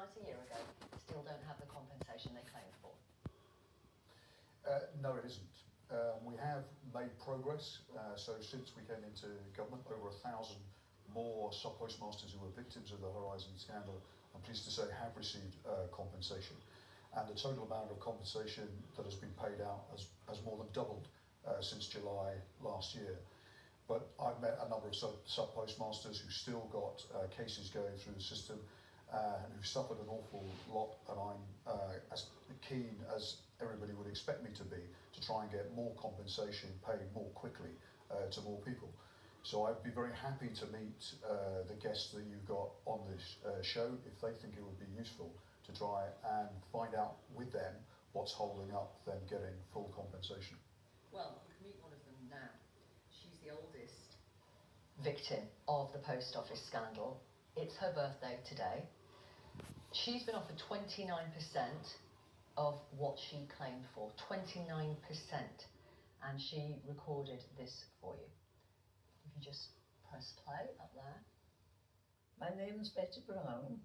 quite a year ago, still don't have the compensation they claimed for? No, it isn't. We have made progress. So since we came into government, over 1,000 more sub-postmasters who were victims of the Horizon scandal, I'm pleased to say, have received compensation. And the total amount of compensation that has been paid out has more than doubled since July last year. But I've met a number of sub-postmasters who still got cases going through the system and who've suffered an awful lot, and I'm as keen as everybody would expect me to be to try and get more compensation paid more quickly to more people. So I'd be very happy to meet the guests that you've got on this show if they think it would be useful to try and find out with them what's holding up them getting full compensation. Well, you can meet one of them now. She's the oldest victim of the post office scandal. It's her birthday today. She's been offered 29% of what she claimed for, 29%. And she recorded this for you. If you just press play up there. My name's Betty Brown,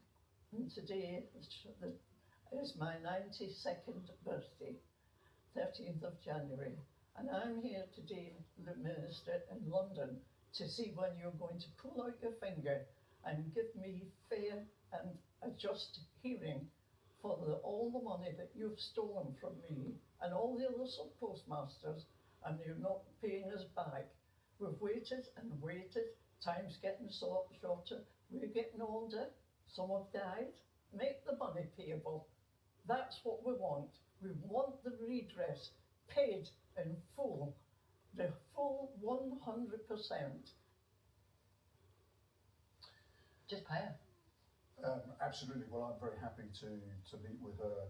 and today is my 92nd birthday, 13th of January. And I'm here today, the Minister, in London, to see when you're going to pull out your finger and give me fair and a just hearing for all the money that you've stolen from me and all the other sub-postmasters, and you're not paying us back. We've waited and waited, time's getting shorter, we're getting older, some have died. Make the money payable. That's what we want. We want the redress paid in full, the full 100%. Just pay her. Absolutely. Well, I'm very happy to meet with her.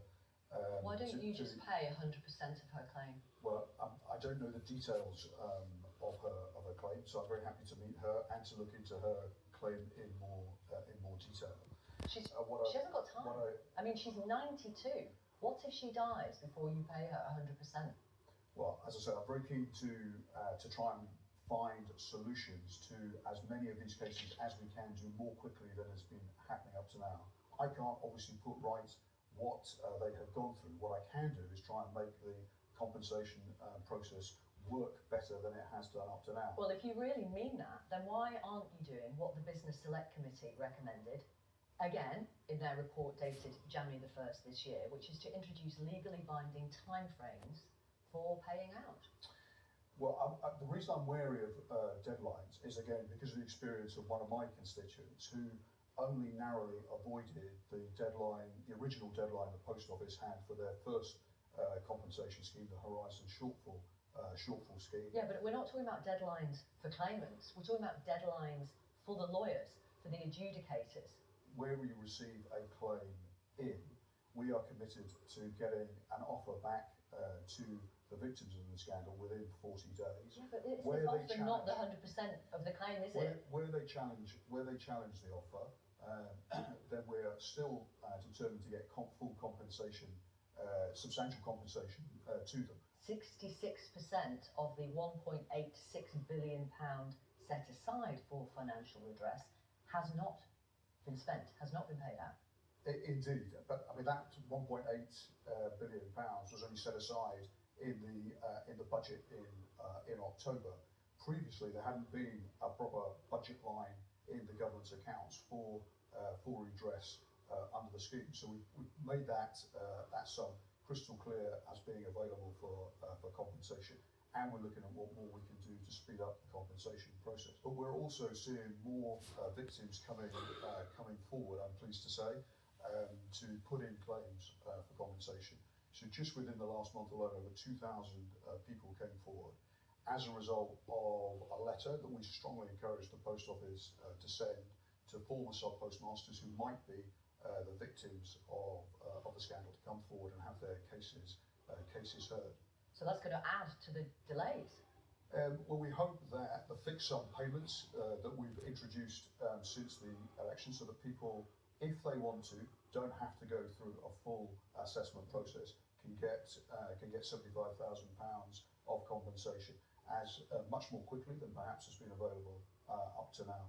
Why don't you just pay 100% of her claim? Well, I don't know the details of her claim, so I'm very happy to meet her and to look into her claim in more detail. She hasn't got time. I mean, she's 92. What if she dies before you pay her 100%? Well, as I said, I'm very keen to try and find solutions to as many of these cases as we can do more quickly than has been happening up to now. I can't obviously put right what they have gone through. What I can do is try and make the compensation process work better than it has done up to now. Well, if you really mean that, then why aren't you doing what the Business Select Committee recommended, again, in their report dated January the 1st this year, which is to introduce legally binding timeframes for paying out? Well, the reason I'm wary of deadlines is, again, because of the experience of one of my constituents who only narrowly avoided the deadline, the original deadline the Post Office had for their first compensation scheme, the Horizon shortfall scheme. Yeah, but we're not talking about deadlines for claimants. We're talking about deadlines for the lawyers, for the adjudicators. Where we receive a claim in, we are committed to getting an offer back to the victims of the scandal within 40 days. Yeah, but it's often not the 100% of the claim, is it? Where they challenge the offer, then we're still determined to get full compensation, substantial compensation to them. 66% of the £1.86 billion set aside for financial redress has not been spent, has not been paid out. Indeed, but I mean that 1.8 billion pounds was only set aside in the budget in October. Previously, there hadn't been a proper budget line in the government's accounts for redress under the scheme. So we've made that sum crystal clear as being available for compensation, and we're looking at what more we can do to speed up the compensation process. But we're also seeing more victims coming forward, I'm pleased to say, to put in claims for compensation. So just within the last month alone, over 2,000 people came forward as a result of a letter that we strongly encourage the Post Office to send to former sub-postmasters who might be the victims of the scandal to come forward and have their cases heard. So that's going to add to the delays. Well, we hope that the fixed sum payments that we've introduced since the election, so that people, if they want to, don't have to go through a full assessment process, can get £75,000 of compensation as much more quickly than perhaps has been available up to now.